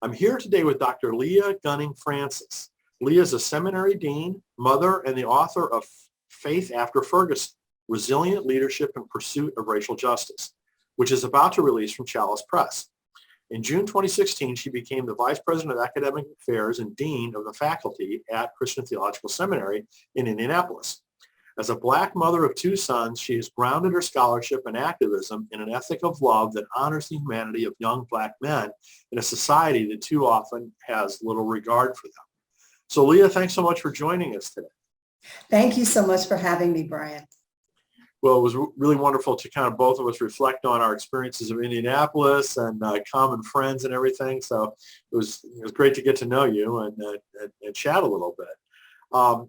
I'm here today with Dr. Leah Gunning Francis. Leah is a seminary dean, mother, and the author of Faith After Ferguson, Resilient Leadership in Pursuit of Racial Justice, which is about to release from Chalice Press. In June 2016, she became the Vice President of Academic Affairs and Dean of the Faculty at Christian Theological Seminary in Indianapolis. As a Black mother of two sons, she has grounded her scholarship and activism in an ethic of love that honors the humanity of young Black men in a society that too often has little regard for them. So Leah, thanks so much for joining us today. Thank you so much for having me, Brian. Well, it was really wonderful to kind of both of us reflect on our experiences of Indianapolis and common friends and everything. So it was great to get to know you and chat a little bit.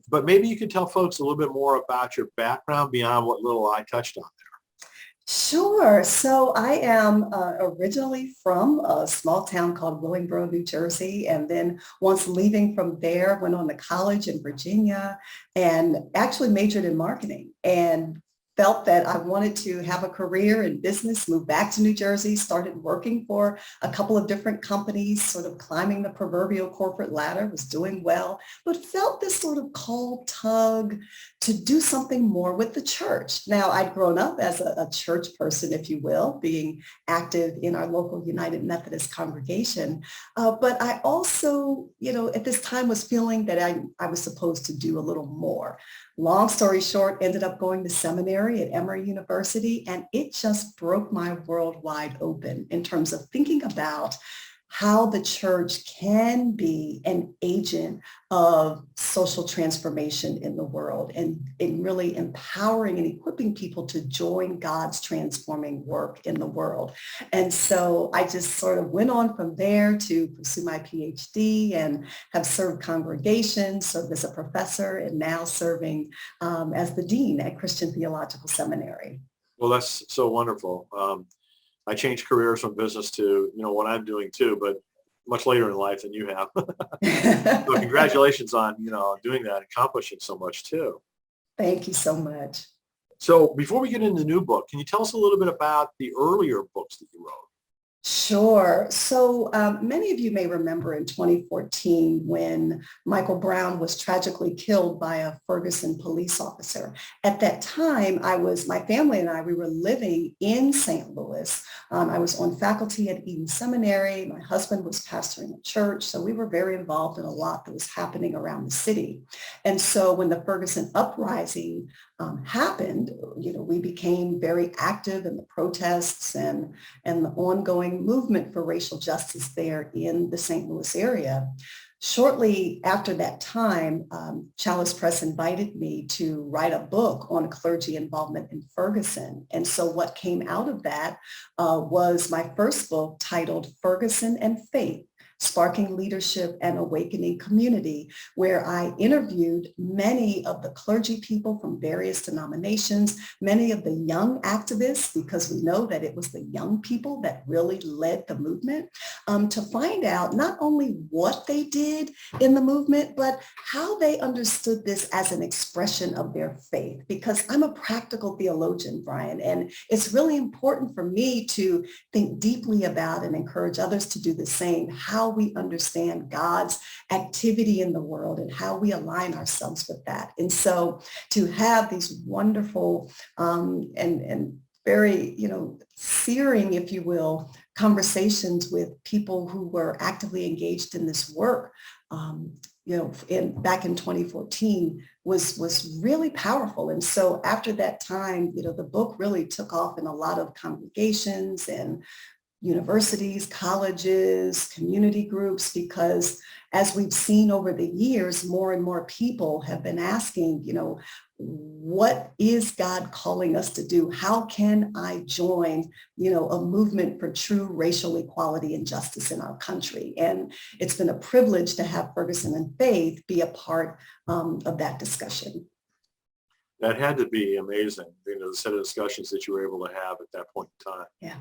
But maybe you could tell folks a little bit more about your background beyond what little I touched on there. Sure. So I am originally from a small town called Willingboro, New Jersey. And then once leaving from there, went on to college in Virginia and actually majored in marketing and felt that I wanted to have a career in business, moved back to New Jersey, started working for a couple of different companies, sort of climbing the proverbial corporate ladder, was doing well, but felt this sort of call tug to do something more with the church. Now, I'd grown up as a church person, if you will, being active in our local United Methodist congregation. But I also, at this time was feeling that I was supposed to do a little more. Long story short, ended up going to seminary at Emory University, and it just broke my world wide open in terms of thinking about how the church can be an agent of social transformation in the world and really empowering and equipping people to join God's transforming work in the world. And so I just sort of went on from there to pursue my PhD and have served congregations, served as a professor, and now serving as the dean at Christian Theological Seminary. Well, that's so wonderful. I changed careers from business to, what I'm doing too, but much later in life than you have. So congratulations on, doing that, accomplishing so much too. Thank you so much. So before we get into the new book, can you tell us a little bit about the earlier books that you wrote? Sure. So many of you may remember in 2014 when Michael Brown was tragically killed by a Ferguson police officer. At that time, my family and I, we were living in St. Louis. I was on faculty at Eden Seminary. My husband was pastoring a church. So we were very involved in a lot that was happening around the city. And so when the Ferguson uprising happened, we became very active in the protests and the ongoing movement for racial justice there in the St. Louis area. Shortly after that time, Chalice Press invited me to write a book on clergy involvement in Ferguson. And so what came out of that was my first book titled Ferguson and Faith, Sparking Leadership and Awakening Community, where I interviewed many of the clergy people from various denominations, many of the young activists, because we know that it was the young people that really led the movement, to find out not only what they did in the movement, but how they understood this as an expression of their faith. Because I'm a practical theologian, Brian, and it's really important for me to think deeply about and encourage others to do the same, how we understand God's activity in the world and how we align ourselves with that. And so to have these wonderful and very, searing, if you will, conversations with people who were actively engaged in this work, back in 2014 was really powerful. And so after that time, the book really took off in a lot of congregations and universities, colleges, community groups, because as we've seen over the years, more and more people have been asking, what is God calling us to do? How can I join, a movement for true racial equality and justice in our country? And it's been a privilege to have Ferguson and Faith be a part of that discussion. That had to be amazing, the set of discussions that you were able to have at that point in time. Yeah.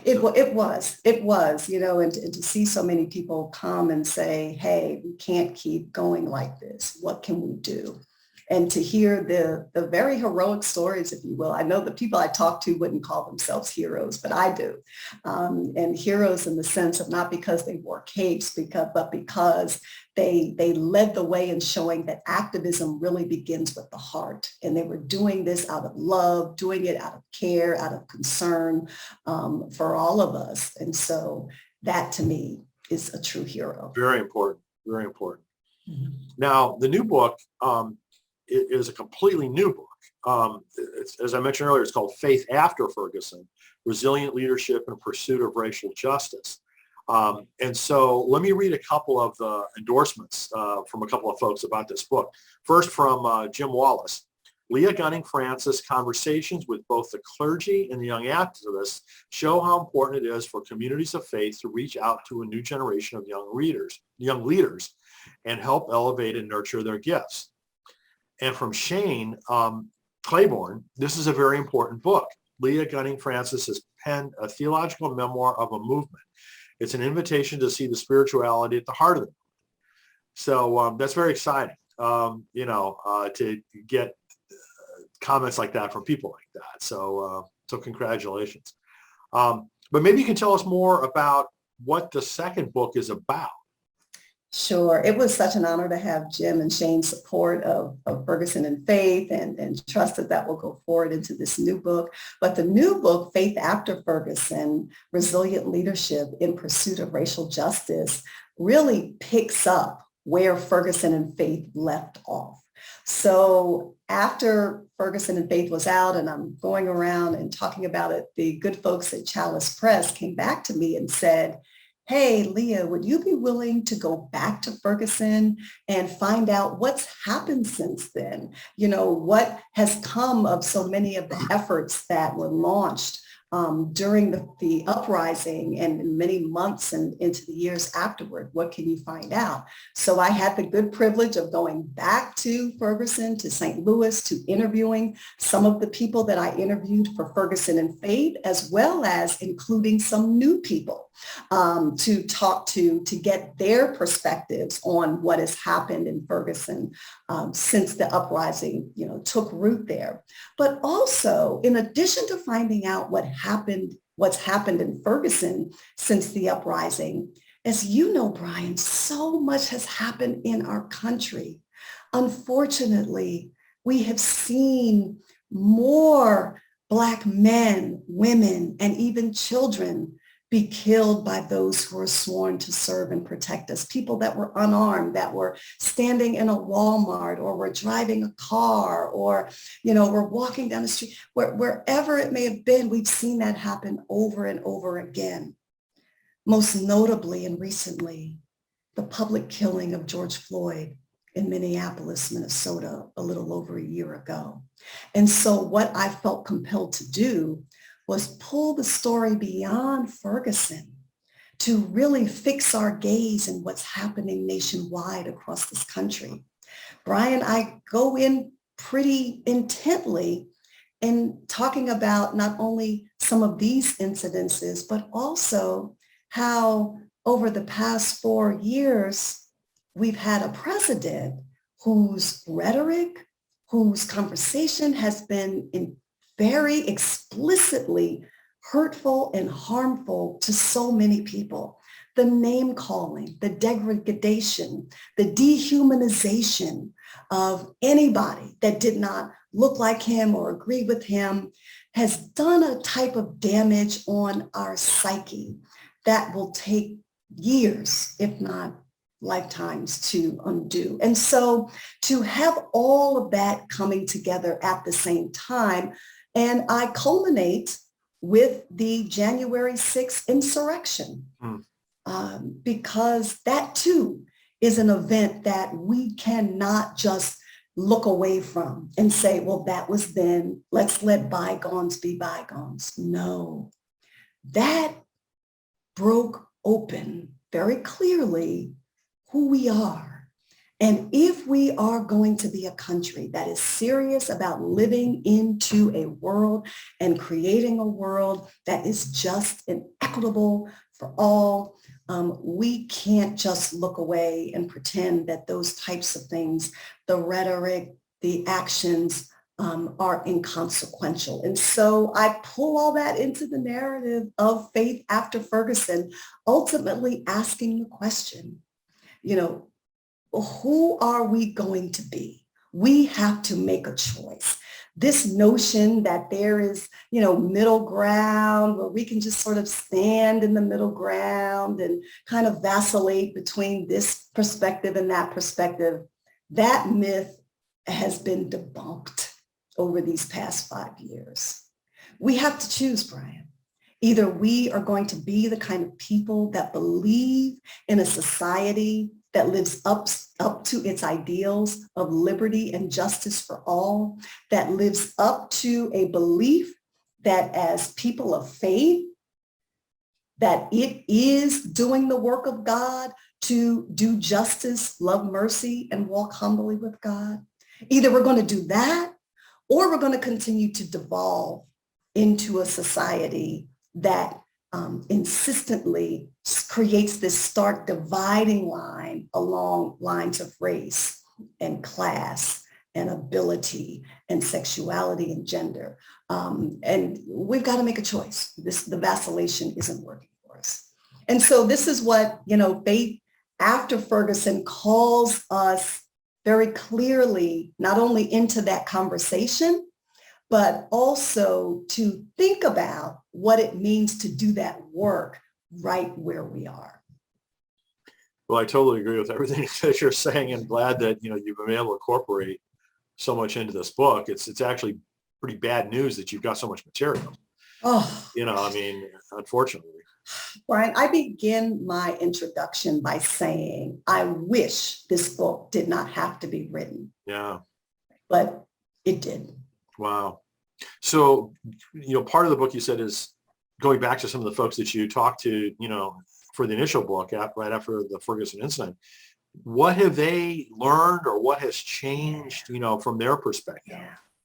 It was, and to see so many people come and say, hey, we can't keep going like this. What can we do? and to hear the very heroic stories, if you will. I know the people I talk to wouldn't call themselves heroes, but I do. And heroes in the sense of not because they wore capes, but because they led the way in showing that activism really begins with the heart. And they were doing this out of love, doing it out of care, out of concern for all of us. And so that to me is a true hero. Very important. Very important. Mhm. Now, the new book is a completely new book. As I mentioned earlier, it's called Faith After Ferguson, Resilient Leadership in Pursuit of Racial Justice. And so let me read a couple of the endorsements from a couple of folks about this book. First from Jim Wallace. Leah Gunning Francis, conversations with both the clergy and the young activists show how important it is for communities of faith to reach out to a new generation of young leaders, and help elevate and nurture their gifts. And from Shane Claiborne, this is a very important book. Leah Gunning Francis has penned a theological memoir of a movement. It's an invitation to see the spirituality at the heart of it. So that's very exciting, to get comments like that from people like that. So congratulations. But maybe you can tell us more about what the second book is about. Sure. It was such an honor to have Jim and Shane's support of Ferguson and Faith and trust that will go forward into this new book. But the new book, Faith After Ferguson, Resilient Leadership in Pursuit of Racial Justice, really picks up where Ferguson and Faith left off. So after Ferguson and Faith was out and I'm going around and talking about it, the good folks at Chalice Press came back to me and said, hey, Leah, would you be willing to go back to Ferguson and find out what's happened since then? You know, what has come of so many of the efforts that were launched during the uprising and many months and into the years afterward? What can you find out? So I had the good privilege of going back to Ferguson, to St. Louis, to interviewing some of the people that I interviewed for Ferguson and Faith, as well as including some new people to talk to get their perspectives on what has happened in Ferguson since the uprising, took root there. But also, in addition to finding out what's happened in Ferguson since the uprising, as you know, Brian, so much has happened in our country. Unfortunately, we have seen more Black men, women, and even children be killed by those who are sworn to serve and protect us, people that were unarmed, that were standing in a Walmart or were driving a car or, were walking down the street, wherever it may have been. We've seen that happen over and over again. Most notably and recently, the public killing of George Floyd in Minneapolis, Minnesota, a little over a year ago. And so what I felt compelled to do was pull the story beyond Ferguson to really fix our gaze in what's happening nationwide across this country. Brian, I go in pretty intently in talking about not only some of these incidences, but also how over the past 4 years, we've had a president whose rhetoric, whose conversation has been very explicitly hurtful and harmful to so many people. The name calling, the degradation, the dehumanization of anybody that did not look like him or agree with him has done a type of damage on our psyche that will take years, if not lifetimes, to undo. And so to have all of that coming together at the same time, and I culminate with the January 6th insurrection, because that too is an event that we cannot just look away from and say, well, that was then, let's let bygones be bygones. No, that broke open very clearly who we are. And if we are going to be a country that is serious about living into a world and creating a world that is just and equitable for all, we can't just look away and pretend that those types of things, the rhetoric, the actions are inconsequential. And so I pull all that into the narrative of faith after Ferguson, ultimately asking the question, you know, who are we going to be? We have to make a choice. This notion that there is, middle ground where we can just sort of stand in the middle ground and kind of vacillate between this perspective and that perspective, that myth has been debunked over these past 5 years. We have to choose, Brian. Either we are going to be the kind of people that believe in a society that lives up to its ideals of liberty and justice for all, that lives up to a belief that as people of faith, that it is doing the work of God to do justice, love mercy, and walk humbly with God. Either we're going to do that, or we're going to continue to devolve into a society that insistently creates this stark dividing line along lines of race and class and ability and sexuality and gender. And we've got to make a choice. The vacillation isn't working for us. And so this is what, faith after Ferguson calls us very clearly, not only into that conversation, but also to think about what it means to do that work right where we are. Well, I totally agree with everything that you're saying, and glad that, you've been able to incorporate so much into this book. It's actually pretty bad news that you've got so much material. Oh, Unfortunately. Brian, I begin my introduction by saying, I wish this book did not have to be written. Yeah. But it did. Wow. So, part of the book you said is going back to some of the folks that you talked to, for the initial book right after the Ferguson incident. What have they learned or what has changed, from their perspective?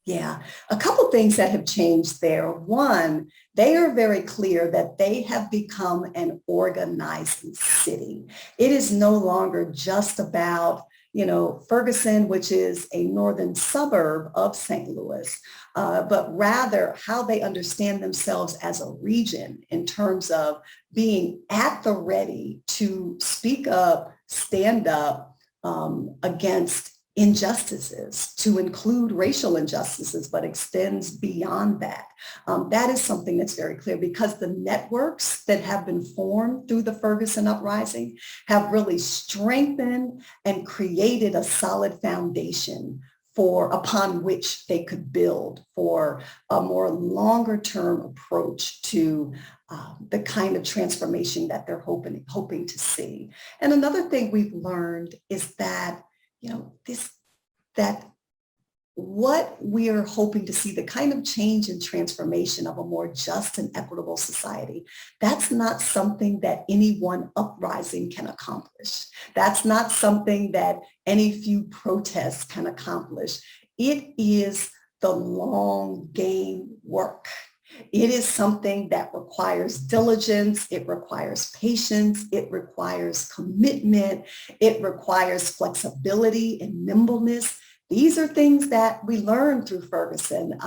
Yeah. A couple things that have changed there. One, they are very clear that they have become an organizing city. It is no longer just about Ferguson, which is a northern suburb of St. Louis, but rather how they understand themselves as a region in terms of being at the ready to speak up, stand up against injustices, to include racial injustices, but extends beyond that. That is something that's very clear because the networks that have been formed through the Ferguson uprising have really strengthened and created a solid foundation upon which they could build for a more longer term approach to the kind of transformation that they're hoping to see. And another thing we've learned is that that what we are hoping to see, the kind of change and transformation of a more just and equitable society, that's not something that any one uprising can accomplish. That's not something that any few protests can accomplish. It is the long game work. It is something that requires diligence, it requires patience, it requires commitment, it requires flexibility and nimbleness. These are things that we learned through Ferguson,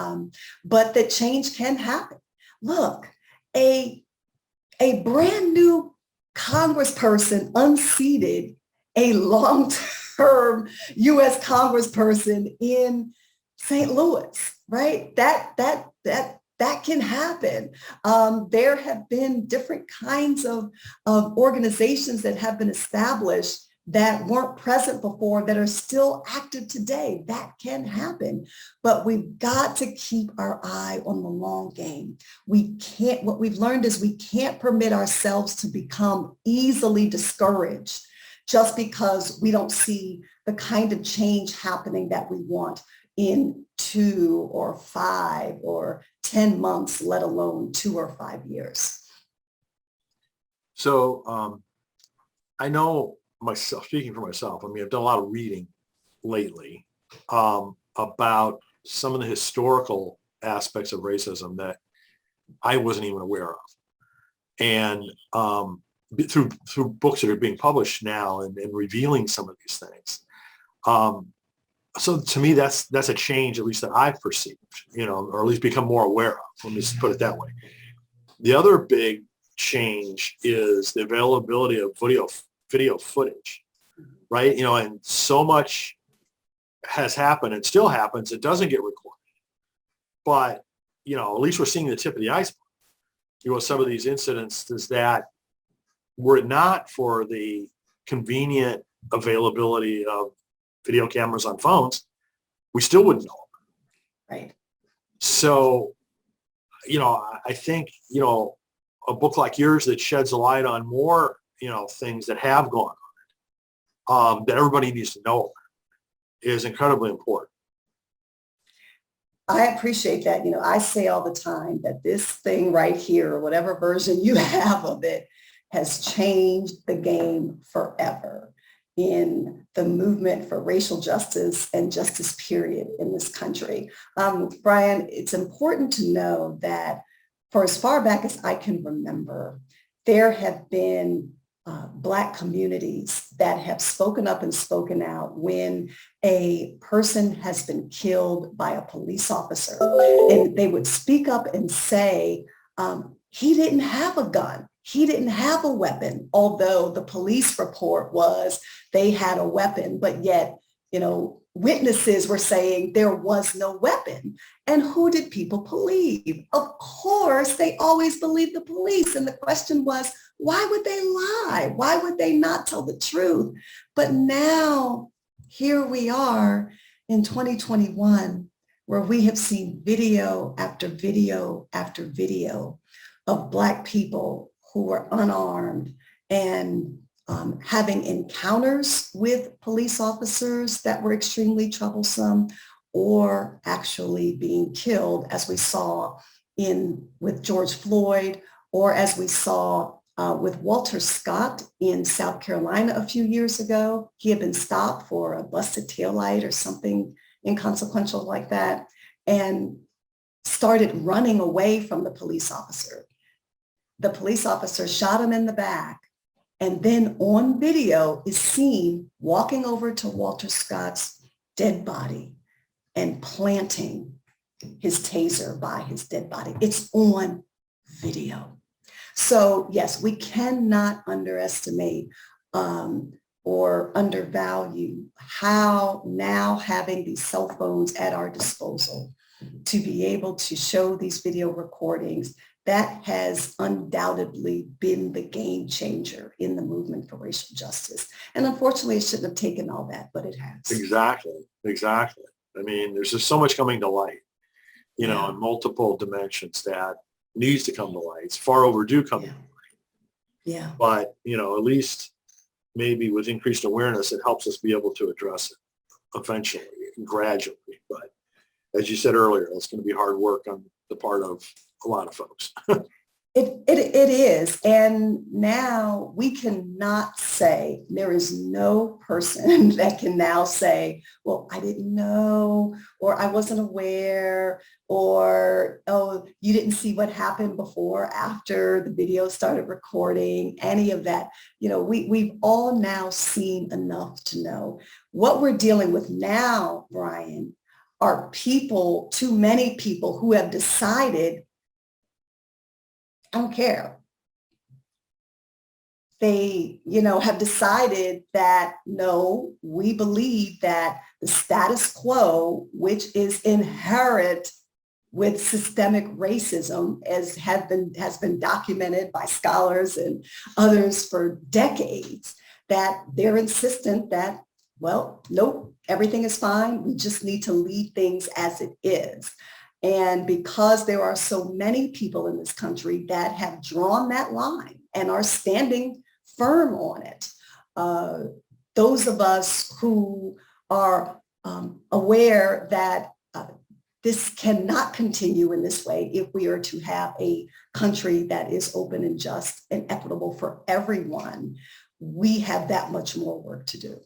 but that change can happen. Look, a brand new congressperson unseated a long-term U.S. congressperson in St. Louis, right? That can happen. There have been different kinds of organizations that have been established that weren't present before that are still active today. That can happen. But we've got to keep our eye on the long game. What we've learned is we can't permit ourselves to become easily discouraged just because we don't see the kind of change happening that we want in 2 or 5 or 10 months, let alone 2 or 5 years. So I know myself, speaking for myself, I've done a lot of reading lately about some of the historical aspects of racism that I wasn't even aware of. And through books that are being published now and revealing some of these things. So to me, that's a change, at least that I've perceived, or at least become more aware of. Let me just put it that way. The other big change is the availability of video footage, right? And so much has happened and still happens. It doesn't get recorded, but at least we're seeing the tip of the iceberg. Some of these incidents is that were it not for the convenient availability of video cameras on phones, we still wouldn't know. Right. So, I think, a book like yours that sheds a light on more, things that have gone on, that everybody needs to know is incredibly important. I appreciate that. I say all the time that this thing right here, whatever version you have of it, has changed the game forever in the movement for racial justice and justice period in this country. Brian, it's important to know that for as far back as I can remember, there have been Black communities that have spoken up and spoken out when a person has been killed by a police officer, and they would speak up and say, he didn't have a gun. He didn't have a weapon, although the police report was they had a weapon, but yet, witnesses were saying there was no weapon. And who did people believe? Of course, they always believed the police. And the question was, why would they lie? Why would they not tell the truth? But now, here we are in 2021, where we have seen video after video after video of Black people who were unarmed and having encounters with police officers that were extremely troublesome, or actually being killed, as we saw with George Floyd, or as we saw with Walter Scott in South Carolina a few years ago. He had been stopped for a busted taillight or something inconsequential like that, and started running away from the police officer. The police officer shot him in the back, and then on video is seen walking over to Walter Scott's dead body and planting his taser by his dead body. It's on video. So yes, we cannot underestimate or undervalue how now having these cell phones at our disposal to be able to show these video recordings, that has undoubtedly been the game changer in the movement for racial justice. And unfortunately, it shouldn't have taken all that, but it has. Exactly. I mean, there's just so much coming to light, in multiple dimensions that needs to come to light. It's far overdue coming to light. Yeah. But, at least maybe with increased awareness, it helps us be able to address it eventually, gradually. But as you said earlier, that's going to be hard work on the part of a lot of folks. It is. And now we cannot say, there is no person that can now say, well, I didn't know, or I wasn't aware, or, oh, you didn't see what happened before, after the video started recording, any of that. We've all now seen enough to know. What we're dealing with now, Brian, are too many people who have decided, I don't care. They, have decided that, no, we believe that the status quo, which is inherent with systemic racism, as has been documented by scholars and others for decades, that they're insistent that, well, nope, everything is fine. We just need to leave things as it is. And because there are so many people in this country that have drawn that line and are standing firm on it, those of us who are aware that this cannot continue in this way if we are to have a country that is open and just and equitable for everyone, we have that much more work to do.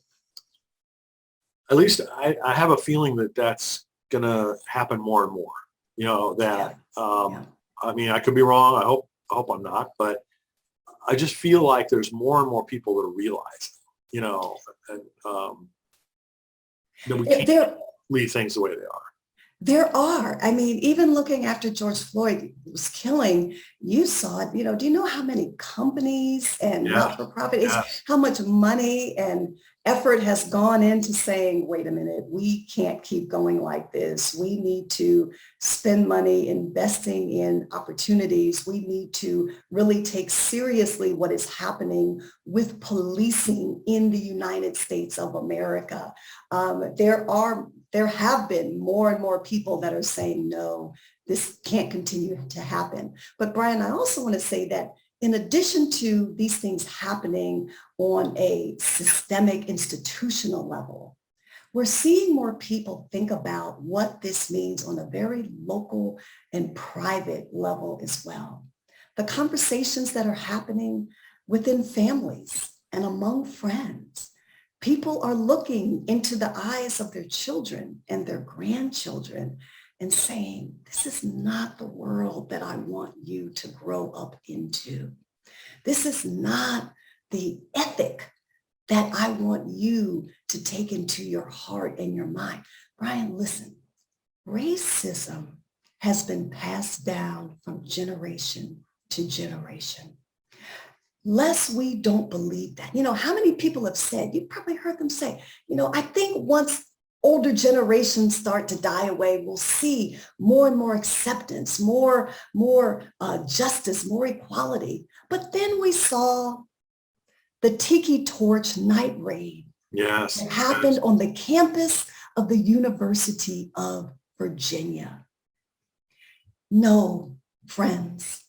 At least I have a feeling that that's going to happen more and more. I mean, I could be wrong. I hope I'm not, but I just feel like there's more and more people that are realizing, and that we can't There, leave things the way they are. there are. I mean, even looking after George Floyd was killing, you saw it, do you know how many companies and Yeah, not-for-profit is, yeah, how much money and effort has gone into saying, wait a minute, we can't keep going like this. We need to spend money investing in opportunities. We need to really take seriously what is happening with policing in the United States of America. There have been more and more people that are saying, no, this can't continue to happen. But Brian, I also want to say that in addition to these things happening on a systemic institutional level, we're seeing more people think about what this means on a very local and private level as well. The conversations that are happening within families and among friends. People are looking into the eyes of their children and their grandchildren and saying, this is not the world that I want you to grow up into. This is not the ethic that I want you to take into your heart and your mind. Brian, listen, racism has been passed down from generation to generation. Lest we don't believe that. How many people have said, you've probably heard them say, I think once older generations start to die away, we'll see more and more acceptance, more justice, more equality. But then we saw the Tiki Torch night raid. yes, that happened on the campus of the University of Virginia. No, friends.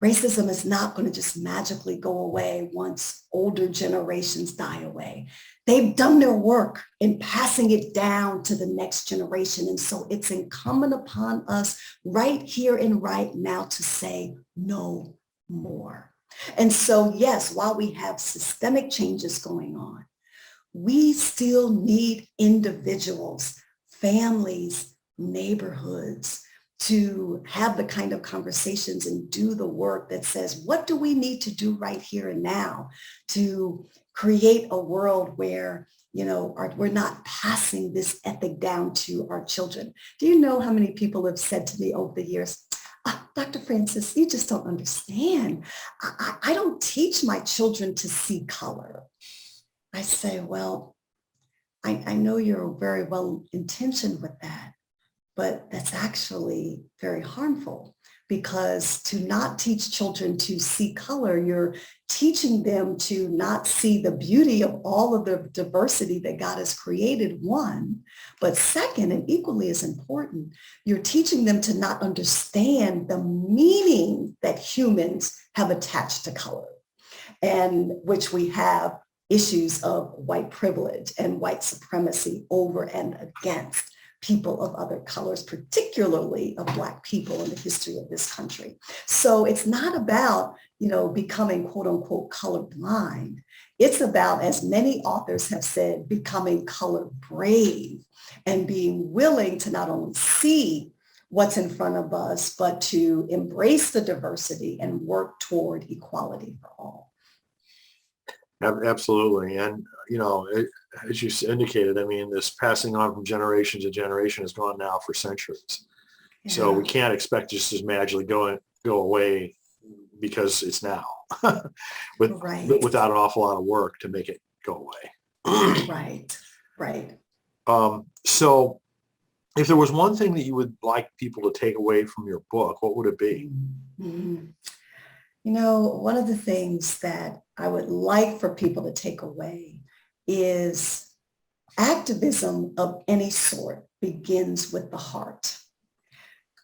Racism is not going to just magically go away once older generations die away. They've done their work in passing it down to the next generation. And so it's incumbent upon us right here and right now to say no more. And so, yes, while we have systemic changes going on, we still need individuals, families, neighborhoods, to have the kind of conversations and do the work that says, what do we need to do right here and now to create a world where, we're not passing this ethic down to our children? Do you know how many people have said to me over the years, Dr. Francis, you just don't understand. I don't teach my children to see color. I say, well, I know you're very well intentioned with that. But that's actually very harmful, because to not teach children to see color, you're teaching them to not see the beauty of all of the diversity that God has created, one. But second, and equally as important, you're teaching them to not understand the meaning that humans have attached to color, and which we have issues of white privilege and white supremacy over and against people of other colors, particularly of Black people in the history of this country. So it's not about, becoming quote unquote colorblind. It's about, as many authors have said, becoming color brave and being willing to not only see what's in front of us, but to embrace the diversity and work toward equality for all. absolutely. And, as you indicated, this passing on from generation to generation has gone now for centuries. Yeah. So we can't expect just to magically go away because it's now without an awful lot of work to make it go away. Right. So if there was one thing that you would like people to take away from your book, what would it be? Mm-hmm. One of the things that I would like for people to take away is activism of any sort begins with the heart.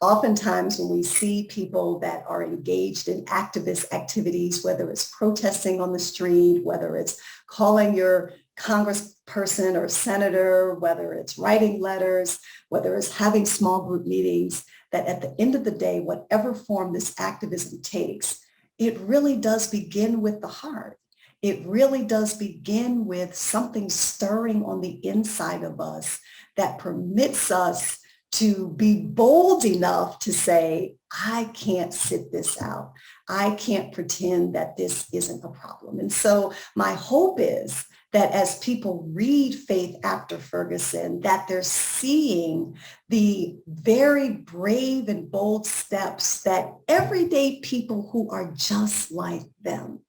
Oftentimes when we see people that are engaged in activist activities, whether it's protesting on the street, whether it's calling your congressperson or senator, whether it's writing letters, whether it's having small group meetings, that at the end of the day, whatever form this activism takes, it really does begin with the heart. It really does begin with something stirring on the inside of us that permits us to be bold enough to say, I can't sit this out. I can't pretend that this isn't a problem. And so my hope is that as people read Faith After Ferguson, that they're seeing the very brave and bold steps that everyday people who are just like them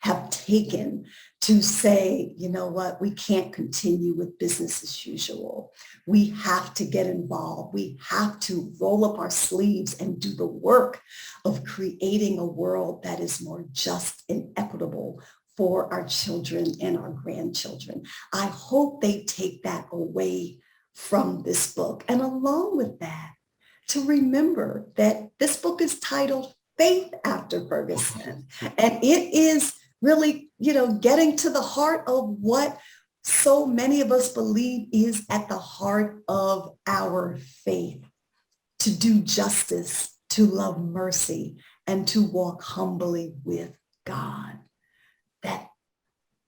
have taken to say, you know what, we can't continue with business as usual. We have to get involved. We have to roll up our sleeves and do the work of creating a world that is more just and equitable for our children and our grandchildren. I hope they take that away from this book. And along with that, to remember that this book is titled Faith After Ferguson. And it is really, getting to the heart of what so many of us believe is at the heart of our faith: to do justice, to love mercy, and to walk humbly with God. That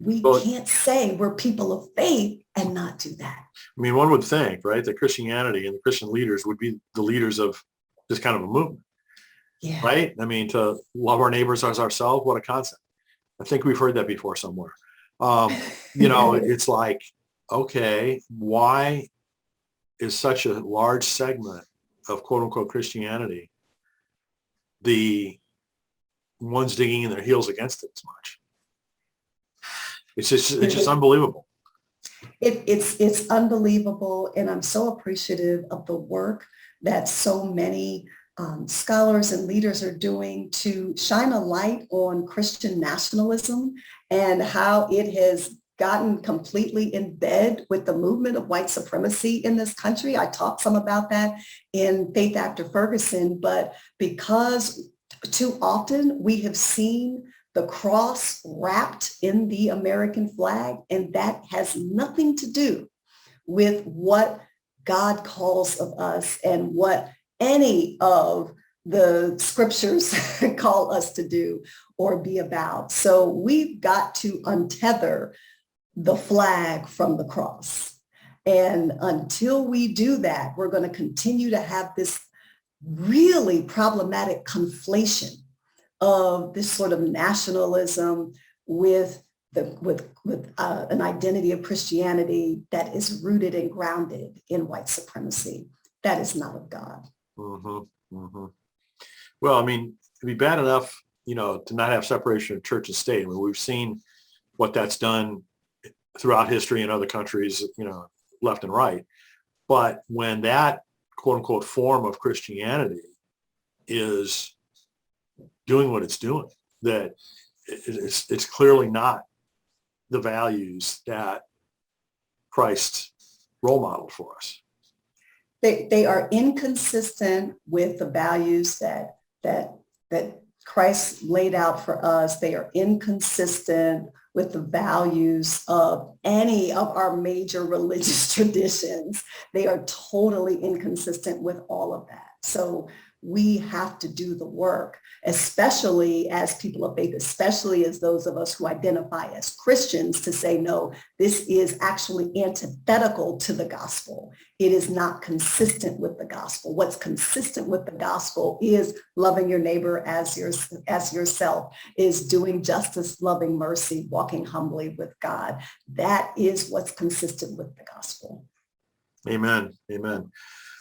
we can't say we're people of faith and not do that. I mean, one would think, right, that Christianity and the Christian leaders would be the leaders of this kind of a movement, Yeah. right? I mean, to love our neighbors as ourselves, what a concept. I think we've heard that before somewhere. It's like, okay, why is such a large segment of quote unquote Christianity the ones digging in their heels against it as much? It's just unbelievable. It's unbelievable. And I'm so appreciative of the work that so many scholars and leaders are doing to shine a light on Christian nationalism and how it has gotten completely in bed with the movement of white supremacy in this country. I talked some about that in Faith After Ferguson, but because too often we have seen the cross wrapped in the American flag, and that has nothing to do with what God calls of us and what any of the scriptures call us to do or be about. So we've got to untether the flag from the cross. And until we do that, we're going to continue to have this really problematic conflation of this sort of nationalism with an identity of Christianity that is rooted and grounded in white supremacy. That is not of God. Mm-hmm, mm-hmm. Well, I mean, it'd be bad enough, to not have separation of church and state. I mean, we've seen what that's done throughout history in other countries, left and right. But when that quote unquote form of Christianity is doing what it's doing, that it's clearly not the values that Christ role modeled for us. They are inconsistent with the values that Christ laid out for us. They are inconsistent with the values of any of our major religious traditions. They are totally inconsistent with all of that. So we have to do the work, especially as people of faith, especially as those of us who identify as Christians, to say, no, this is actually antithetical to the gospel. It is not consistent with the gospel. What's consistent with the gospel is loving your neighbor as yourself, is doing justice, loving mercy, walking humbly with God. That is what's consistent with the gospel. Amen. Amen.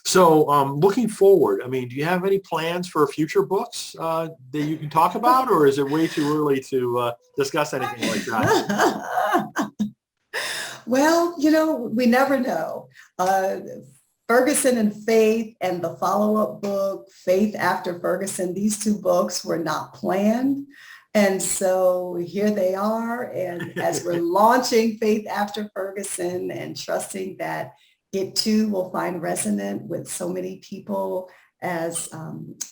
So looking forward, I mean, do you have any plans for future books that you can talk about, or is it way too early to discuss anything like that? Well, we never know. Ferguson and Faith and the follow-up book, Faith After Ferguson, these two books were not planned. And so here they are. And as we're launching Faith After Ferguson and trusting that it too will find resonant with so many people as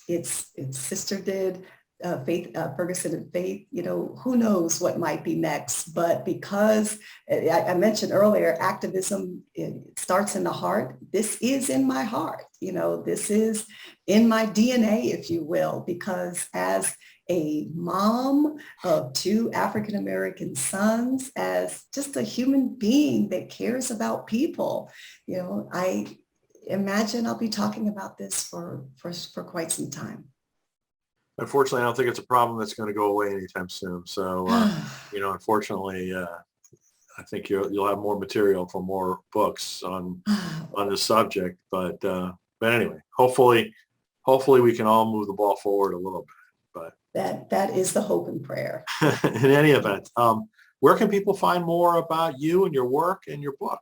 its sister did, Ferguson and Faith, who knows what might be next. But because I mentioned earlier, activism, it starts in the heart. This is in my heart. This is in my DNA, if you will, because as a mom of two African-American sons, as just a human being that cares about people, imagine I'll be talking about this for quite some time. Unfortunately, I don't think it's a problem that's going to go away anytime soon. So, unfortunately, I think you'll have more material for more books on the subject. But anyway, hopefully we can all move the ball forward a little bit. But that is the hope and prayer. in any event, where can people find more about you and your work and your book?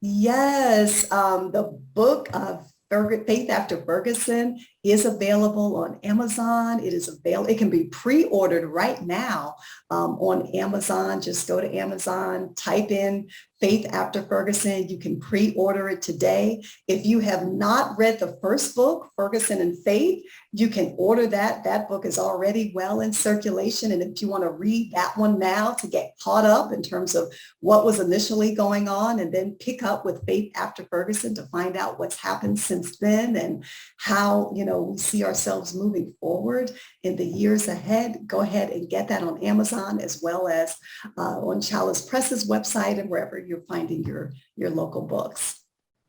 Yes, the book of Faith After Ferguson is available on Amazon. It can be pre-ordered right now on Amazon. Just go to Amazon, type in Faith After Ferguson. You can pre-order it today. If you have not read the first book, Ferguson and Faith, you can order that. That book is already well in circulation. And if you want to read that one now to get caught up in terms of what was initially going on, and then pick up with Faith After Ferguson to find out what's happened since then and how, we see ourselves moving forward in the years ahead, go ahead and get that on Amazon, as well as on Chalice Press's website and wherever you're finding your local books.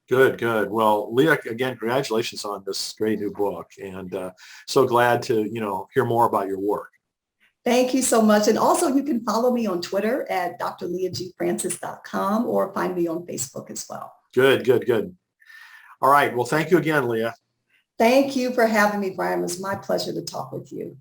Good. Well, Leah, again, congratulations on this great new book, and so glad to, hear more about your work. Thank you so much. And also you can follow me on Twitter at drleahgfrancis.com or find me on Facebook as well. Good. All right. Well, thank you again, Leah. Thank you for having me, Brian. It was my pleasure to talk with you.